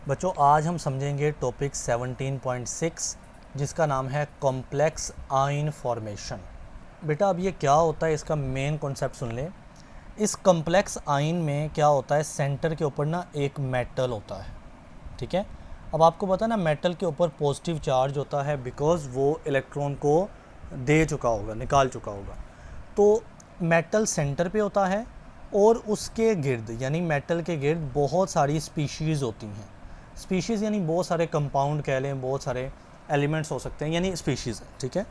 बच्चों आज हम समझेंगे टॉपिक 17.6 जिसका नाम है कॉम्प्लेक्स आयन फॉर्मेशन। बेटा अब ये क्या होता है, इसका मेन कॉन्सेप्ट सुन ले। इस कॉम्प्लेक्स आयन में क्या होता है, सेंटर के ऊपर ना एक मेटल होता है, ठीक है। अब आपको पता है ना, मेटल के ऊपर पॉजिटिव चार्ज होता है बिकॉज वो इलेक्ट्रॉन को दे चुका होगा, निकाल चुका होगा। तो मेटल सेंटर पे होता है और उसके गिर्द यानी मेटल के गिर्द बहुत सारी स्पीशीज़ होती हैं। स्पीशीज़ यानी बहुत सारे कंपाउंड कह लें, बहुत सारे एलिमेंट्स हो सकते हैं, यानी स्पीशीज़ है, ठीक है।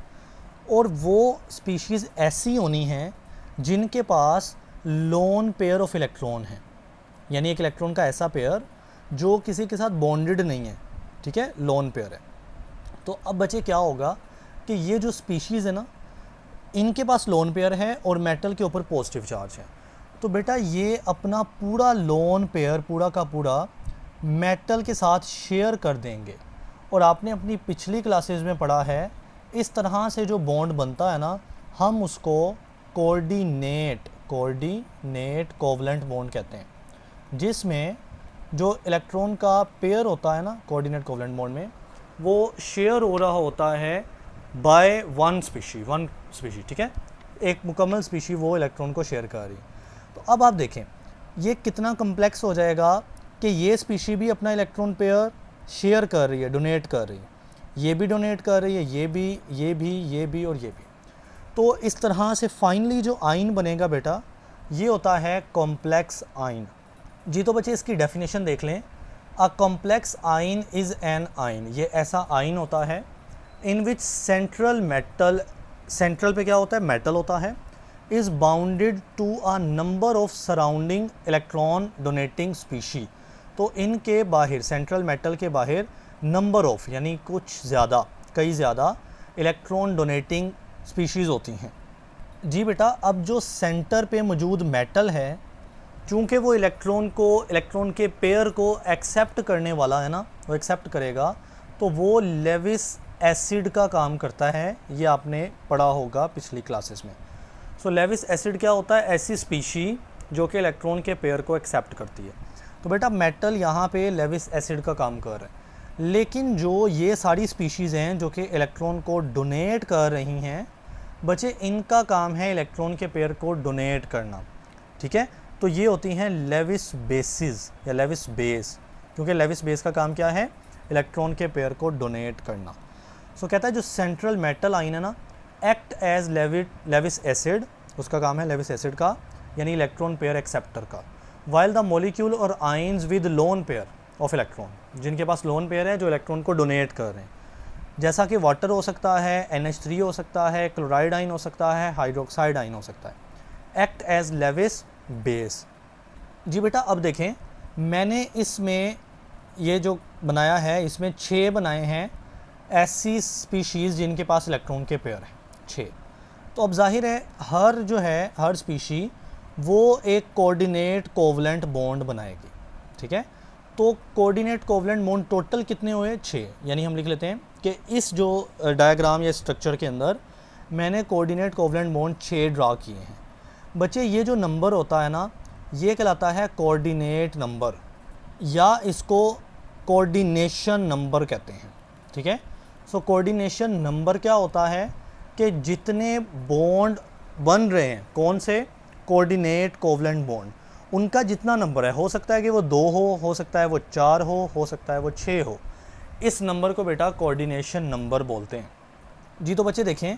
और वो स्पीशीज़ ऐसी होनी हैं जिनके पास लोन पेयर ऑफ इलेक्ट्रॉन है, यानी एक इलेक्ट्रॉन का ऐसा पेयर जो किसी के साथ बॉन्डेड नहीं है, ठीक है, लोन पेयर है। तो अब बच्चे क्या होगा कि ये जो स्पीशीज़ है ना, इनके पास लोन पेयर है और मेटल के ऊपर पॉजिटिव चार्ज है। तो बेटा ये अपना पूरा लोन पेयर पूरा का पूरा मेटल के साथ शेयर कर देंगे। और आपने अपनी पिछली क्लासेस में पढ़ा है, इस तरह से जो बॉन्ड बनता है ना, हम उसको कोऑर्डिनेट कोवलेंट बॉन्ड कहते हैं, जिसमें जो इलेक्ट्रॉन का पेयर होता है ना कोऑर्डिनेट कोवलेंट बॉन्ड में, वो शेयर हो रहा होता है बाय वन स्पीशी, ठीक है। एक मुकम्मल स्पीशी वो इलेक्ट्रॉन को शेयर कर रही है। तो अब आप देखें ये कितना कम्प्लेक्स हो जाएगा कि ये स्पीशी भी अपना इलेक्ट्रॉन पेयर शेयर कर रही है, डोनेट कर रही है, ये भी डोनेट कर रही है, ये भी और ये भी। तो इस तरह से फाइनली जो आयन बनेगा बेटा, ये होता है कॉम्प्लेक्स आयन। जी तो बच्चे इसकी डेफिनेशन देख लें। A complex ion is an ion, ये ऐसा आयन होता है इन विच सेंट्रल पे क्या होता है, मेटल होता है, is bounded to a number of surrounding electron donating species. तो इनके बाहर, सेंट्रल मेटल के बाहर नंबर ऑफ यानी कई ज़्यादा इलेक्ट्रॉन डोनेटिंग स्पीशीज़ होती हैं। जी बेटा अब जो सेंटर पे मौजूद मेटल है, चूँकि वो इलेक्ट्रॉन के पेयर को एक्सेप्ट करने वाला है ना, वो एक्सेप्ट करेगा, तो वो लेविस एसिड का काम करता है। ये आपने पढ़ा होगा पिछली क्लासेस में। सो लेविस एसिड क्या होता है, ऐसी स्पीशी जो कि इलेक्ट्रॉन के पेयर को एक्सेप्ट करती है। तो बेटा मेटल यहाँ पे लेविस एसिड का काम कर रहा है, लेकिन जो ये सारी स्पीशीज़ हैं जो कि इलेक्ट्रॉन को डोनेट कर रही हैं बच्चे, इनका काम है इलेक्ट्रॉन के पेयर को डोनेट करना, ठीक है। तो ये होती हैं लेविस बेसिस या लेविस बेस, क्योंकि लेविस बेस का काम क्या है, इलेक्ट्रॉन के पेयर को डोनेट करना। सो कहता है जो सेंट्रल मेटल आयन है ना, एक्ट एज लेविस एसिड, उसका काम है लेविस एसिड का, यानी इलेक्ट्रॉन पेयर एक्सेप्टर का। वाइल द मॉलिक्यूल और ions with lone pair of electron, जिनके पास लोन पेयर है जो इलेक्ट्रॉन को डोनेट कर रहे हैं, जैसा कि वाटर हो सकता है, NH3 हो सकता है, क्लोराइड आयन हो सकता है, हाइड्रोक्साइड आयन हो सकता है, एक्ट एज लेविस बेस। जी बेटा अब देखें, मैंने इसमें ये जो बनाया है, इसमें 6 बनाए हैं ऐसी स्पीशीज़ जिनके पास इलेक्ट्रॉन के पेयर हैं, 6। तो अब जाहिर है हर स्पीशी वो एक कोऑर्डिनेट कोवलेंट बॉन्ड बनाएगी, ठीक है। तो कोऑर्डिनेट कोवलेंट बॉन्ड टोटल कितने हुए, 6। यानी हम लिख लेते हैं कि इस जो डायग्राम या स्ट्रक्चर के अंदर मैंने कोऑर्डिनेट कोवलेंट बॉन्ड 6 ड्रा किए हैं। बच्चे ये जो नंबर होता है ना, ये कहलाता है कोऑर्डिनेट नंबर, या इसको कोऑर्डिनेशन नंबर कहते हैं, ठीक है। सो कोऑर्डिनेशन नंबर क्या होता है कि जितने बॉन्ड बन रहे हैं, कौन से, कोऑर्डिनेट कोवलेंट बॉन्ड, उनका जितना नंबर है, हो सकता है कि वो 2 हो सकता है वो 4 हो सकता है वो 6 हो, इस नंबर को बेटा कोऑर्डिनेशन नंबर बोलते हैं। जी तो बच्चे देखें,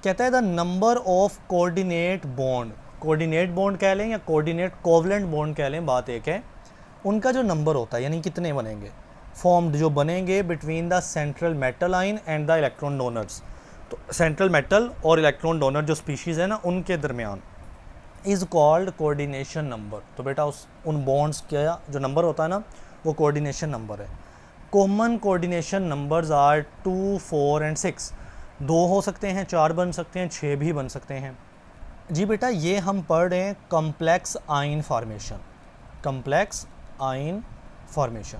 कहता है the number of coordinate bond कह लें या कोऑर्डिनेट कोवलेंट बॉन्ड कह लें, बात एक है, उनका जो नंबर होता है यानी कितने बनेंगे, फॉर्म्ड जो बनेंगे between the central metal ion and the electron donors. तो सेंट्रल मेटल और इलेक्ट्रॉन डोनर जो स्पीशीज़ है ना, उनके दरमियान इज़ कॉल्ड कोऑर्डिनेशन नंबर। तो बेटा उन बॉन्ड्स का जो नंबर होता है ना, वो कोऑर्डिनेशन नंबर है। Common coordination numbers are 2, 4 and 6। 2 हो सकते हैं, 4 बन सकते हैं, 6 भी बन सकते हैं। जी बेटा ये हम पढ़ रहे हैं कॉम्प्लेक्स आयन फॉर्मेशन।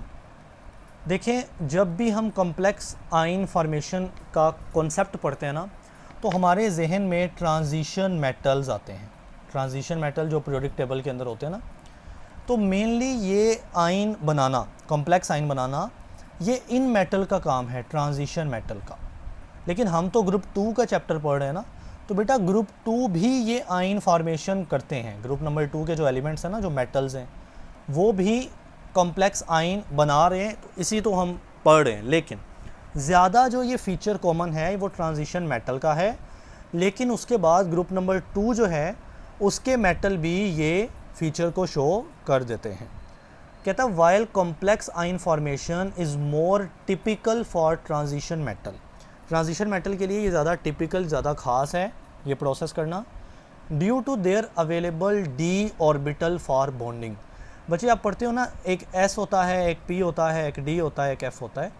देखें जब भी हम कॉम्प्लेक्स आयन फॉर्मेशन का कॉन्सेप्ट पढ़ते हैं ना, तो हमारे जहन में ट्रांजिशन मेटल्स आते हैं। ट्रांजिशन मेटल जो पीरियोडिक टेबल के अंदर होते हैं ना, तो मेनली ये आयन बनाना, कॉम्प्लेक्स आयन बनाना, ये इन मेटल का काम है, ट्रांजिशन मेटल का। लेकिन हम तो ग्रुप 2 का चैप्टर पढ़ रहे हैं ना, तो बेटा ग्रुप 2 भी ये आयन फॉर्मेशन करते हैं। ग्रुप नंबर 2 के जो एलिमेंट्स हैं ना, जो मेटल्स हैं, वो भी कॉम्प्लेक्स आयन बना रहे हैं, तो इसी तो हम पढ़ रहे हैं। लेकिन ज़्यादा जो ये फीचर कॉमन है वो ट्रांजिशन मेटल का है। लेकिन उसके बाद ग्रुप नंबर 2 जो है उसके मेटल भी ये फीचर को शो कर देते हैं। कहता है while complex ion formation is more typical for transition metal. Transition metal के लिए ये ज़्यादा टिपिकल, ज़्यादा ख़ास है ये प्रोसेस करना, due to their available d orbital for bonding. बच्चे आप पढ़ते हो ना, एक एस होता है, एक पी होता है, एक डी होता है, एक एफ होता है।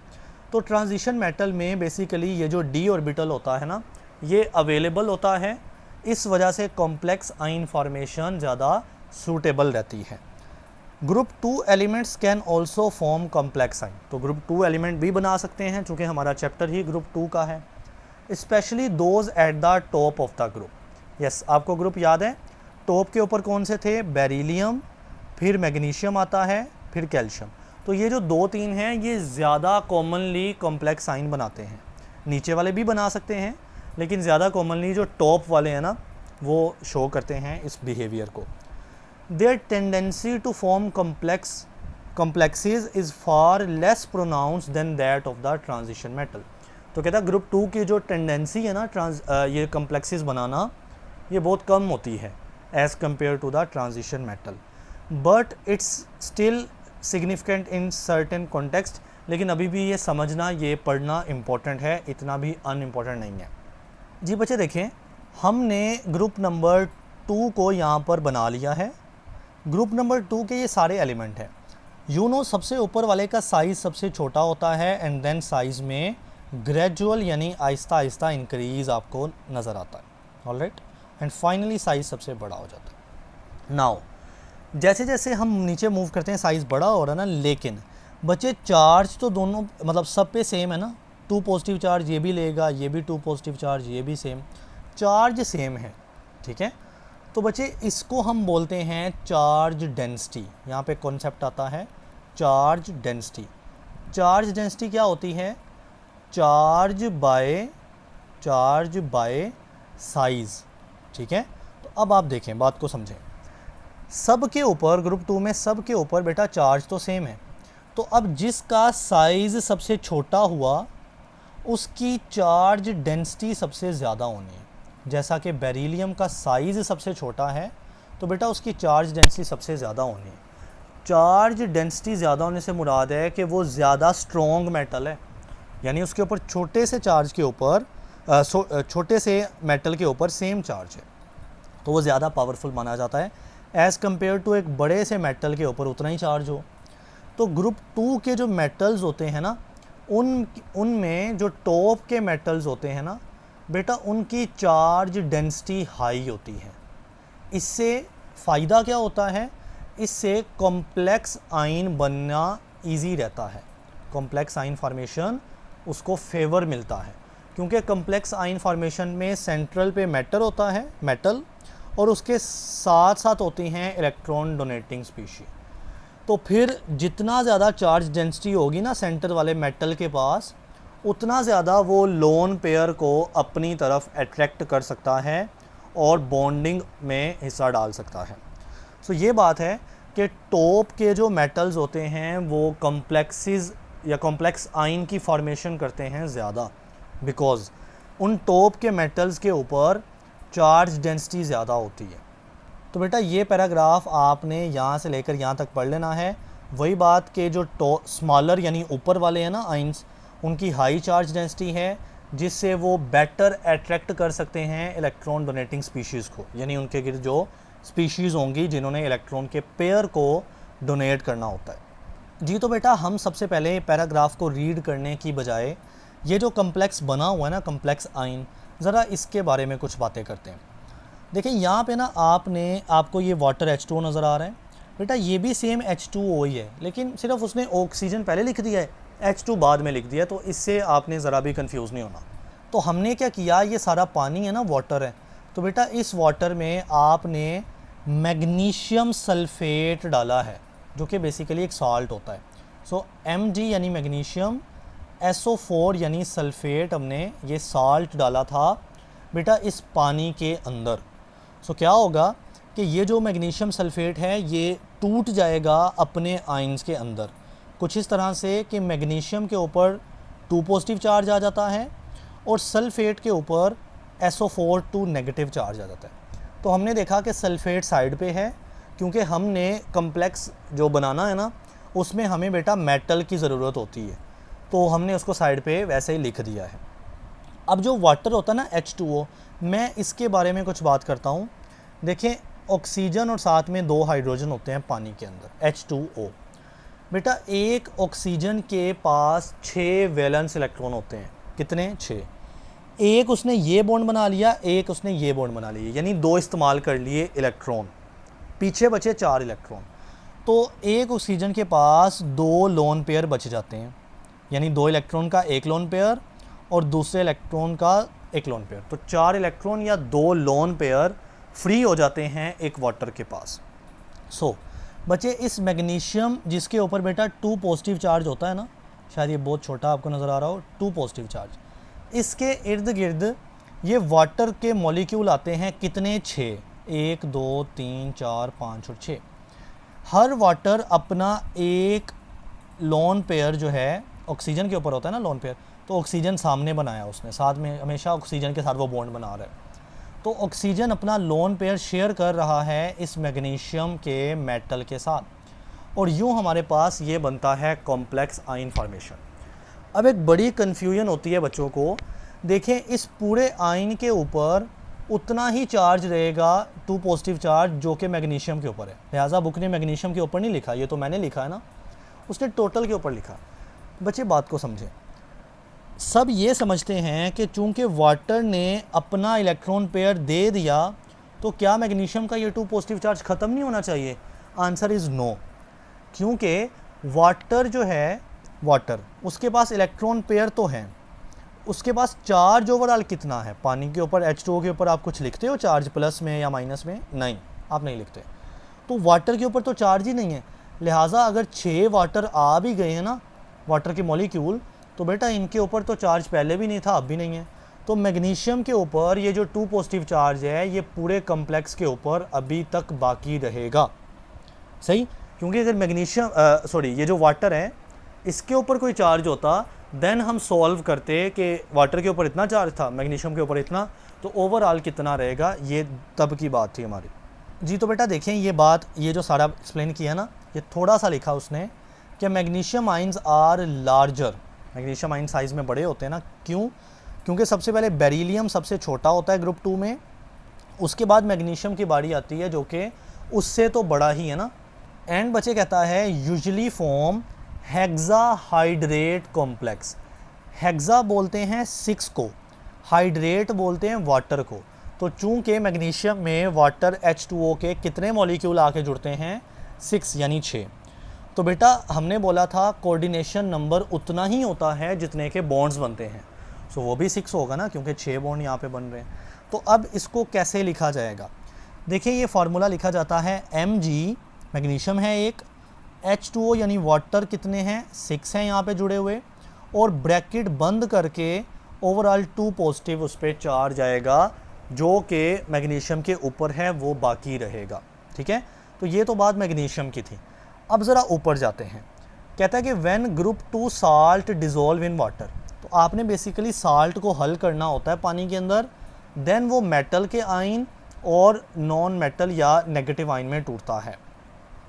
तो ट्रांजिशन मेटल में बेसिकली ये जो डी ऑर्बिटल होता है ना, ये अवेलेबल होता है, इस वजह से कॉम्प्लेक्स आयन फॉर्मेशन ज़्यादा सूटेबल रहती है। Group 2 elements can also form complex ion. तो ग्रुप 2 एलिमेंट भी बना सकते हैं, चूँकि हमारा चैप्टर ही ग्रुप 2 का है। Specially those at the top of the group. Yes, आपको ग्रुप याद है, टॉप के ऊपर कौन से थे? बेरिलियम, फिर मैग्नीशियम आता है, फिर कैल्शियम। तो ये जो 2-3 हैं ये ज़्यादा कॉमनली कॉम्प्लेक्स आयन बनाते हैं। नीचे वाले भी बना सकते हैं, लेकिन ज़्यादा कॉमनली जो टॉप वाले हैं ना, वो शो करते हैं इस बिहेवियर को। Their tendency to form complexes is far less pronounced than that of the transition metal। तो कहता है ग्रुप 2 की जो टेंडेंसी है ना ये कॉम्प्लेक्सेस बनाना, ये बहुत कम होती है as compare to the transition metal, but it's still significant in certain context. लेकिन अभी भी ये समझना, ये पढ़ना इम्पोर्टेंट है, इतना भी अनइम्पोर्टेंट नहीं है। जी बच्चे देखें, हमने ग्रुप नंबर 2 को यहाँ पर बना लिया है। ग्रुप नंबर 2 के ये सारे एलिमेंट हैं। सबसे ऊपर वाले का साइज़ सबसे छोटा होता है, एंड देन साइज़ में ग्रेजुअल यानी आहिस्ता आहिस्ता इंक्रीज़ आपको नज़र आता है। ऑलराइट, एंड फाइनली साइज़ सबसे बड़ा हो जाता है। नाउ जैसे जैसे हम नीचे मूव करते हैं साइज़ बड़ा हो रहा है ना, लेकिन बच्चे चार्ज तो दोनों मतलब सब पे सेम है ना। 2 पॉजिटिव चार्ज ये भी लेगा, ये भी 2 पॉजिटिव चार्ज, ये भी सेम चार्ज सेम है, ठीक है। तो बच्चे इसको हम बोलते हैं चार्ज डेंसिटी। यहाँ पे कॉन्सेप्ट आता है चार्ज डेंसिटी। चार्ज डेंसिटी क्या होती है? चार्ज बाय साइज़, ठीक है। तो अब आप देखें, बात को समझें। सब के ऊपर ग्रुप 2 में सब के ऊपर बेटा चार्ज तो सेम है, तो अब जिसका साइज़ सबसे छोटा हुआ उसकी चार्ज डेंसिटी सबसे ज़्यादा होनी है। जैसा कि बेरिलियम का साइज़ सबसे छोटा है, तो बेटा उसकी चार्ज डेंसिटी सबसे ज़्यादा होनी है। चार्ज डेंसिटी ज़्यादा होने से मुराद है कि वो ज़्यादा स्ट्रॉन्ग मेटल है, यानी उसके ऊपर छोटे से चार्ज के ऊपर छोटे से मेटल के ऊपर सेम चार्ज है, तो वो ज़्यादा पावरफुल माना जाता है एज़ कम्पेयर टू एक बड़े से मेटल के ऊपर उतना ही चार्ज हो। तो ग्रुप 2 के जो मेटल्स होते हैं ना, उनमें जो टॉप के मेटल्स होते हैं ना बेटा, उनकी चार्ज डेंसिटी हाई होती है। इससे फ़ायदा क्या होता है? इससे कॉम्प्लेक्स आयन बनना इजी रहता है, कॉम्प्लेक्स आयन फॉर्मेशन उसको फेवर मिलता है, क्योंकि कॉम्प्लेक्स आयन फॉर्मेशन में सेंट्रल पे मेटल और उसके साथ साथ होती हैं इलेक्ट्रॉन डोनेटिंग स्पीशीज। तो फिर जितना ज़्यादा चार्ज डेंसिटी होगी ना सेंटर वाले मेटल के पास, उतना ज़्यादा वो लोन पेयर को अपनी तरफ अट्रैक्ट कर सकता है और बॉन्डिंग में हिस्सा डाल सकता है। सो ये बात है कि टॉप के जो मेटल्स होते हैं वो कॉम्प्लेक्सेस या कॉम्प्लेक्स आयन की फॉर्मेशन करते हैं ज़्यादा, बिकॉज़ उन टॉप के मेटल्स के ऊपर चार्ज डेंसिटी ज़्यादा होती है। तो बेटा ये पैराग्राफ आपने यहाँ से लेकर यहाँ तक पढ़ लेना है। वही बात कि जो स्मॉलर यानी ऊपर वाले हैं ना आयन्स, उनकी हाई चार्ज डेंसिटी है, जिससे वो बेटर अट्रैक्ट कर सकते हैं इलेक्ट्रॉन डोनेटिंग स्पीशीज़ को, यानी उनके गिर्द जो स्पीशीज़ होंगी जिन्होंने इलेक्ट्रॉन के पेयर को डोनेट करना होता है। जी तो बेटा हम सबसे पहले पैराग्राफ को रीड करने की बजाय ये जो कम्प्लेक्स बना हुआ है ना, कम्प्लेक्स आयन, ज़रा इसके बारे में कुछ बातें करते हैं। देखिए यहाँ पे ना आपको ये वाटर H2O नज़र आ रहा है बेटा, ये भी सेम H2O ही है, लेकिन सिर्फ उसने ऑक्सीजन पहले लिख दिया है, H2 बाद में लिख दिया, तो इससे आपने ज़रा भी कंफ्यूज नहीं होना। तो हमने क्या किया, ये सारा पानी है ना, वाटर है, तो बेटा इस वाटर में आपने मैग्नीशियम सल्फेट डाला है, जो कि बेसिकली एक सॉल्ट होता है। सो Mg यानी मैग्नीशियम, SO4 यानी सल्फेट, हमने ये सॉल्ट डाला था बेटा इस पानी के अंदर। सो क्या होगा कि ये जो मैग्नीशियम सल्फेट है ये टूट जाएगा अपने आयंस के अंदर, कुछ इस तरह से कि मैग्नीशियम के ऊपर 2 पॉजिटिव चार्ज आ जाता है और सल्फेट के ऊपर SO4 2 नेगेटिव चार्ज आ जाता है। तो हमने देखा कि सल्फेट साइड पे है, क्योंकि हमने कम्प्लेक्स जो बनाना है ना उसमें हमें बेटा मेटल की ज़रूरत होती है, तो हमने उसको साइड पे वैसे ही लिख दिया है। अब जो वाटर होता है ना H2O, मैं इसके बारे में कुछ बात करता हूँ। देखें, ऑक्सीजन और साथ में 2 हाइड्रोजन होते हैं पानी के अंदर, H2O। बेटा एक ऑक्सीजन के पास 6 वैलेंस इलेक्ट्रॉन होते हैं। कितने? 6। एक उसने ये बॉन्ड बना लिया, एक उसने ये बॉन्ड बना लिया, यानी 2 इस्तेमाल कर लिए इलेक्ट्रॉन, पीछे बचे 4 इलेक्ट्रॉन। तो एक ऑक्सीजन के पास 2 लोन पेयर बच जाते हैं, यानी 2 इलेक्ट्रॉन का एक लोन पेयर और दूसरे इलेक्ट्रॉन का एक लोन पेयर। तो 4 इलेक्ट्रॉन या 2 लोन पेयर फ्री हो जाते हैं एक वाटर के पास। सो बचे इस मैग्नीशियम जिसके ऊपर बेटा 2 पॉजिटिव चार्ज होता है ना, शायद ये बहुत छोटा आपको नज़र आ रहा हो, 2 पॉजिटिव चार्ज। इसके इर्द गिर्द ये वाटर के मॉलिक्यूल आते हैं, कितने? 6। 1 2 3 4 5 और 6। हर वाटर अपना एक लोन पेयर जो है ऑक्सीजन के ऊपर होता है ना लोन पेयर, तो ऑक्सीजन सामने बनाया उसने, साथ में हमेशा ऑक्सीजन के साथ वो बॉन्ड बना रहा है। तो ऑक्सीजन अपना लोन पेयर शेयर कर रहा है इस मैग्नीशियम के मेटल के साथ, और यूँ हमारे पास ये बनता है कॉम्प्लेक्स आयन फॉर्मेशन। अब एक बड़ी कन्फ्यूजन होती है बच्चों को। देखें, इस पूरे आयन के ऊपर उतना ही चार्ज रहेगा, 2 पॉजिटिव चार्ज, जो कि मैग्नीशियम के ऊपर है। लिहाजा बुक ने मैग्नीशियम के ऊपर नहीं लिखा, ये तो मैंने लिखा है ना, उसने टोटल के ऊपर लिखा। बच्चे बात को समझें, सब ये समझते हैं कि चूंकि वाटर ने अपना इलेक्ट्रॉन पेयर दे दिया तो क्या मैग्नीशियम का ये 2 पॉजिटिव चार्ज ख़त्म नहीं होना चाहिए? आंसर इज़ नो, क्योंकि वाटर जो है, वाटर उसके पास इलेक्ट्रॉन पेयर तो हैं, उसके पास चार्ज ओवरऑल कितना है? पानी के ऊपर H2O के ऊपर आप कुछ लिखते हो चार्ज प्लस में या माइनस में? नहीं, आप नहीं लिखते। तो वाटर के ऊपर तो चार्ज ही नहीं है, लिहाजा अगर 6 वाटर आ भी गए हैं ना, वाटर के मॉलिक्यूल, तो बेटा इनके ऊपर तो चार्ज पहले भी नहीं था, अब भी नहीं है। तो मैग्नीशियम के ऊपर ये जो 2 पॉजिटिव चार्ज है ये पूरे कम्प्लेक्स के ऊपर अभी तक बाकी रहेगा। सही, क्योंकि अगर मैग्नीशियम ये जो वाटर है इसके ऊपर कोई चार्ज होता, देन हम सॉल्व करते कि वाटर के ऊपर इतना चार्ज था, मैग्नीशियम के ऊपर इतना, तो ओवरऑल कितना रहेगा, ये तब की बात थी हमारी। जी तो बेटा देखें, ये बात, ये जो सारा एक्सप्लेन किया ना, ये थोड़ा सा लिखा उसने कि magnesium ions are larger. Magnesium ion size में बड़े होते हैं ना, क्यों? क्योंकि सबसे पहले बेरिलियम सबसे छोटा होता है ग्रुप 2 में, उसके बाद मैग्नीशियम की बारी आती है जो कि उससे तो बड़ा ही है ना। एंड बच्चे कहता है usually form hexahydrate complex. Hexa बोलते हैं 6 को, हाइड्रेट बोलते हैं वाटर को। तो चूंकि मैग्नीशियम में वाटर H2O के कितने मॉलिक्यूल आके जुड़ते हैं? 6 यानी 6। तो बेटा हमने बोला था कोऑर्डिनेशन नंबर उतना ही होता है जितने के बॉन्ड्स बनते हैं, सो वो भी 6 होगा ना, क्योंकि 6 बॉन्ड यहाँ पे बन रहे हैं। तो अब इसको कैसे लिखा जाएगा? देखिए, ये फार्मूला लिखा जाता है Mg, मैग्नीशियम है एक, H2O यानी वाटर कितने हैं? 6 हैं यहाँ पे जुड़े हुए, और ब्रैकेट बंद करके ओवरऑल 2 पॉजिटिव उस पर चार्ज आएगा, जो कि मैग्नीशियम के ऊपर है वो बाकी रहेगा। ठीक है, तो ये तो बात मैग्नीशियम की थी। अब ज़रा ऊपर जाते हैं। कहता है कि when group 2 salt dissolve in water, तो आपने बेसिकली साल्ट को हल करना होता है पानी के अंदर, देन वो मेटल के आयन और नॉन मेटल या नेगेटिव आयन में टूटता है।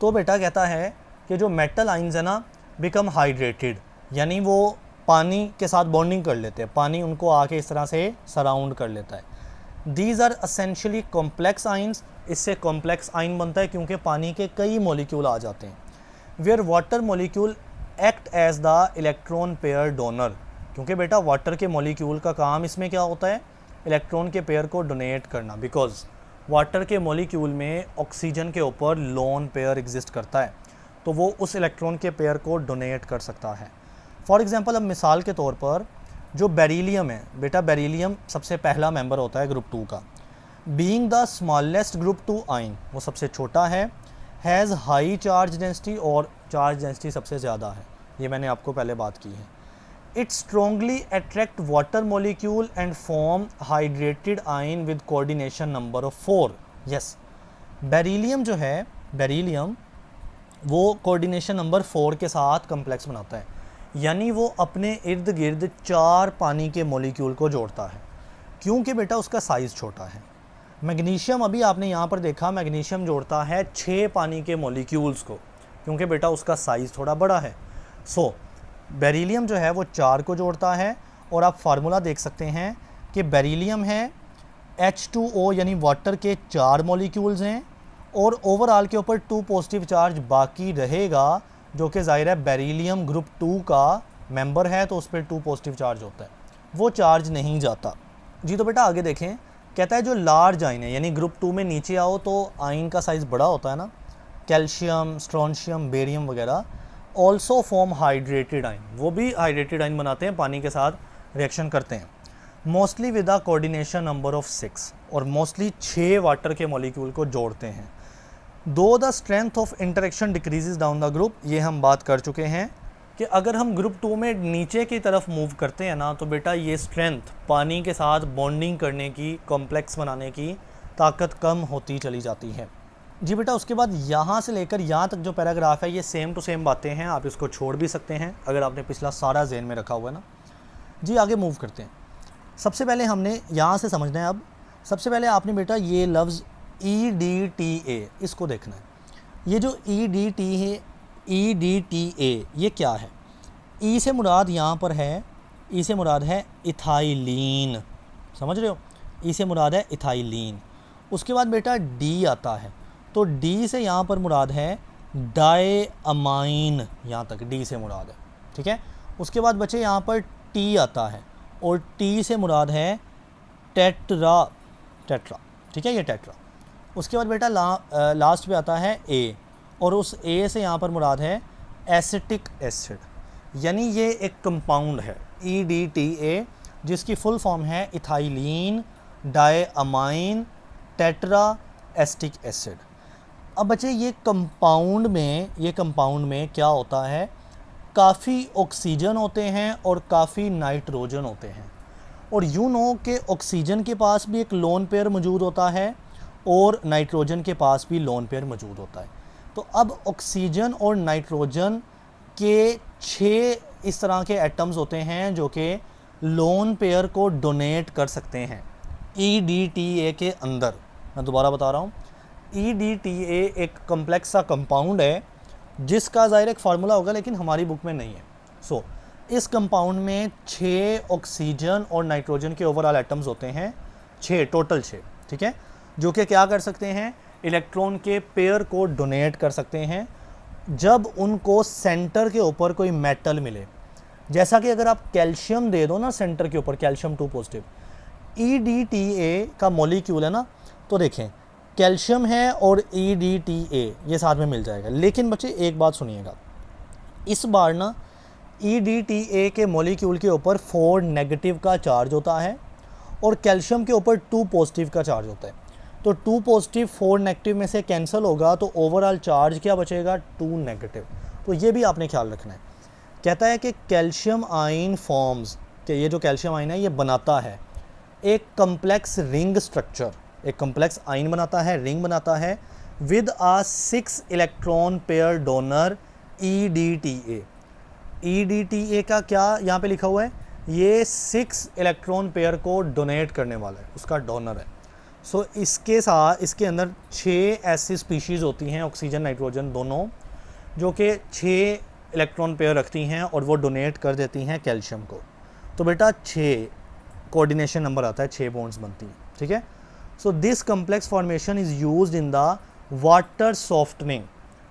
तो बेटा कहता है कि जो मेटल आयन्स है ना, बिकम हाइड्रेटेड, यानी वो पानी के साथ बॉन्डिंग कर लेते हैं, पानी उनको आके इस तरह से सराउंड कर लेता है। These are essentially complex ions, इससे कॉम्प्लेक्स आयन बनता है क्योंकि पानी के कई मॉलिक्यूल आ जाते हैं। Where water molecule act as the electron pair donor, क्योंकि बेटा वाटर के मॉलिक्यूल का काम इसमें क्या होता है? इलेक्ट्रॉन के पेयर को डोनेट करना, बिकॉज वाटर के मॉलिक्यूल में ऑक्सीजन के ऊपर लोन पेयर एग्जिस्ट करता है, तो वो उस इलेक्ट्रॉन के पेयर को डोनेट कर सकता है। फॉर एग्जांपल, अब मिसाल के तौर पर जो बेरिलियम है, बेटा बेरिलियम सबसे पहला मेंबर होता है ग्रुप 2 का। बीइंग द स्मॉलेस्ट ग्रुप 2 आइन, वो सबसे छोटा है, हैज़ हाई चार्ज डेंसिटी, और चार्ज डेंसिटी सबसे ज़्यादा है, ये मैंने आपको पहले बात की है। It strongly attract water molecule and form hydrated ion with coordination number of 4। Yes, beryllium जो है, बेरिलियम वो कोऑर्डिनेशन नंबर 4 के साथ कम्प्लेक्स बनाता है, यानी वो अपने इर्द गिर्द 4 पानी के मॉलिक्यूल को जोड़ता है, क्योंकि बेटा उसका साइज़ छोटा है। मैग्नीशियम, अभी आपने यहाँ पर देखा, मैग्नीशियम जोड़ता है 6 पानी के मॉलिक्यूल्स को, क्योंकि बेटा उसका साइज़ थोड़ा बड़ा है। सो बेरिलियम जो है वो 4 को जोड़ता है, और आप फार्मूला देख सकते हैं कि बेरिलियम है H2O यानी वाटर के 4 मॉलिक्यूल्स हैं, और ओवरऑल के ऊपर 2 पॉजिटिव चार्ज बाकी रहेगा, जो कि ज़ाहिर है बेरिलियम ग्रुप 2 का मेंबर है, तो उस पर 2 पॉजिटिव चार्ज होता है, वो चार्ज नहीं जाता जी। तो बेटा आगे देखें, कहता है जो लार्ज आइन है, यानी ग्रुप 2 में नीचे आओ तो आइन का साइज़ बड़ा होता है ना, कैल्शियम, स्ट्रोंशियम, बेरियम वगैरह, ऑल्सो फॉर्म हाइड्रेटेड आइन, वो भी हाइड्रेटेड आइन बनाते हैं, पानी के साथ रिएक्शन करते हैं, mostly with a coordination number of 6, और मोस्टली 6 वाटर के मॉलिक्यूल को जोड़ते हैं। दो the strength of interaction decreases down the group, ये हम बात कर चुके हैं कि अगर हम ग्रुप 2 में नीचे की तरफ मूव करते हैं ना, तो बेटा ये स्ट्रेंथ पानी के साथ बॉन्डिंग करने की, कॉम्प्लेक्स बनाने की ताकत कम होती चली जाती है जी। बेटा उसके बाद यहाँ से लेकर यहाँ तक जो पैराग्राफ है ये सेम टू सेम बातें हैं, आप इसको छोड़ भी सकते हैं अगर आपने पिछला सारा ज़हन में रखा हुआ है ना जी। आगे मूव करते हैं। सबसे पहले हमने यहाँ से समझना है, अब सबसे पहले आपने बेटा ये लफ्ज़ EDTA इसको देखना है। ये जो EDTA ये क्या है? ई से मुराद यहाँ पर है, ई से मुराद है इथाइलिन, समझ रहे हो, ई से मुराद है इथाइलिन। उसके बाद बेटा डी आता है, तो डी से यहाँ पर मुराद है डायअमाइन, यहाँ तक डी से मुराद है, ठीक है। उसके बाद बचे यहाँ पर टी आता है, और टी से मुराद है टेट्रा, ठीक है, ये टेट्रा। उसके बाद बेटा लास्ट पे आता है ए, और उस ए से यहाँ पर मुराद है एसिटिक एसिड, यानी ये एक कंपाउंड है EDTA जिसकी फुल फॉर्म है ethylene diamine tetra acetic acid. अब बच्चे ये कंपाउंड में क्या होता है, काफ़ी ऑक्सीजन होते हैं और काफ़ी नाइट्रोजन होते हैं, और यूँ नो कि ऑक्सीजन के पास भी एक लोन पेयर मौजूद होता है और नाइट्रोजन के पास भी लोन पेयर मौजूद होता है। तो अब ऑक्सीजन और नाइट्रोजन के 6 इस तरह के एटम्स होते हैं जो कि लोन पेयर को डोनेट कर सकते हैं EDTA के अंदर। मैं दोबारा बता रहा हूँ, EDTA एक कम्प्लेक्स सा कंपाउंड है जिसका ज़ाहिर एक फार्मूला होगा, लेकिन हमारी बुक में नहीं है। सो इस कंपाउंड में 6 ऑक्सीजन और नाइट्रोजन के ओवरऑल एटम्स होते हैं, 6 टोटल 6, ठीक है, जो कि क्या कर सकते हैं, इलेक्ट्रॉन के पेयर को डोनेट कर सकते हैं जब उनको सेंटर के ऊपर कोई मेटल मिले। जैसा कि अगर आप कैल्शियम दे दो ना सेंटर के ऊपर, कैल्शियम 2 पॉजिटिव, EDTA का मॉलिक्यूल है ना, तो देखें कैल्शियम है और EDTA ये साथ में मिल जाएगा। लेकिन बच्चे एक बात सुनिएगा, इस बार ना EDTA के मॉलिक्यूल के ऊपर 4 नेगेटिव का चार्ज होता है और कैल्शियम के ऊपर 2 पॉजिटिव का चार्ज होता है। तो 2 पॉजिटिव 4 नेगेटिव में से कैंसिल होगा, तो ओवरऑल चार्ज क्या बचेगा, 2 नेगेटिव। तो ये भी आपने ख्याल रखना है। कहता है कि कैल्शियम आइन फॉर्म्स, कि ये जो कैल्शियम आइन है ये बनाता है एक कम्प्लेक्स रिंग स्ट्रक्चर, एक कम्प्लेक्स आइन बनाता है, रिंग बनाता है with a 6 electron pair donor EDTA। EDTA का क्या यहाँ पे लिखा हुआ है, ये 6 इलेक्ट्रॉन पेयर को डोनेट करने वाला है, उसका डोनर है। सो इसके साथ इसके अंदर 6 ऐसी स्पीशीज़ होती हैं, ऑक्सीजन नाइट्रोजन दोनों, जो कि 6 इलेक्ट्रॉन पेयर रखती हैं और वो डोनेट कर देती हैं कैल्शियम को। तो बेटा 6 कोऑर्डिनेशन नंबर आता है, 6 बॉन्ड्स बनती हैं, ठीक है। So this complex formation is used in the water softening.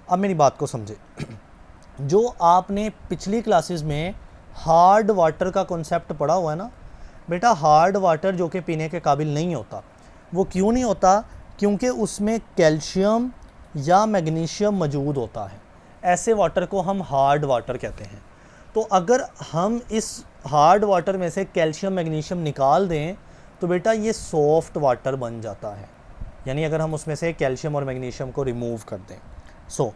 अब मेरी बात को समझे, जो आपने पिछली क्लासेस में हार्ड वाटर का कॉन्सेप्ट पढ़ा हुआ है ना बेटा, हार्ड वाटर जो कि पीने के काबिल नहीं होता, वो क्यों नहीं होता, क्योंकि उसमें कैल्शियम या मैग्नीशियम मौजूद होता है। ऐसे वाटर को हम हार्ड वाटर कहते हैं। तो अगर हम इस हार्ड वाटर में से कैल्शियम मैग्नीशियम निकाल दें तो बेटा ये सॉफ्ट वाटर बन जाता है, यानी अगर हम उसमें से कैल्शियम और मैग्नीशियम को रिमूव कर दें।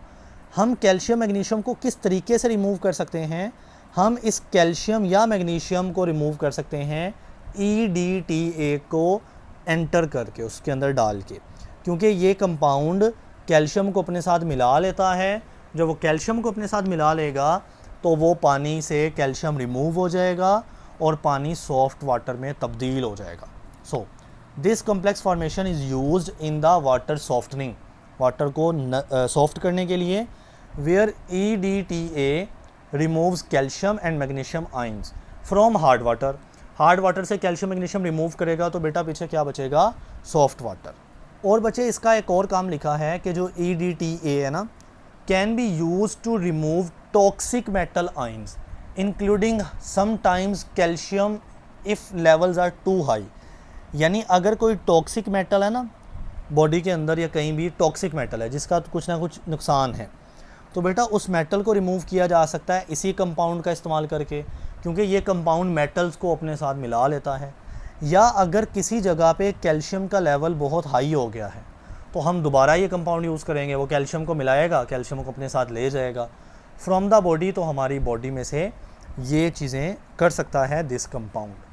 हम कैल्शियम मैग्नीशियम को किस तरीके से रिमूव कर सकते हैं? हम इस कैल्शियम या मैग्नीशियम को रिमूव कर सकते हैं EDTA को एंटर करके, उसके अंदर डाल के, क्योंकि ये कंपाउंड कैल्शियम को अपने साथ मिला लेता है। जब वो कैल्शियम को अपने साथ मिला लेगा तो वो पानी से कैल्शियम रिमूव हो जाएगा और पानी सॉफ्ट वाटर में तब्दील हो जाएगा। This complex formation is used in the water softening, water को सॉफ्ट करने के लिए, where EDTA removes calcium and magnesium ions from hard water. Hard water से कैल्शियम मैग्नीशियम रिमूव करेगा तो बेटा पीछे क्या बचेगा? Soft water. और बच्चे इसका एक और काम लिखा है कि जो EDTA है ना, can be use to remove toxic metal ions including sometimes calcium if levels are too high. यानी अगर कोई टॉक्सिक मेटल है ना बॉडी के अंदर या कहीं भी टॉक्सिक मेटल है जिसका कुछ ना कुछ नुकसान है, तो बेटा उस मेटल को रिमूव किया जा सकता है इसी कंपाउंड का इस्तेमाल करके, क्योंकि ये कंपाउंड मेटल्स को अपने साथ मिला लेता है। या अगर किसी जगह पे कैल्शियम का लेवल बहुत हाई हो गया है तो हम दोबारा ये कंपाउंड यूज़ करेंगे, वो कैल्शियम को मिलाएगा, कैल्शियम को अपने साथ ले जाएगा फ्रॉम द बॉडी, तो हमारी बॉडी में से ये चीज़ें कर सकता है दिस कंपाउंड।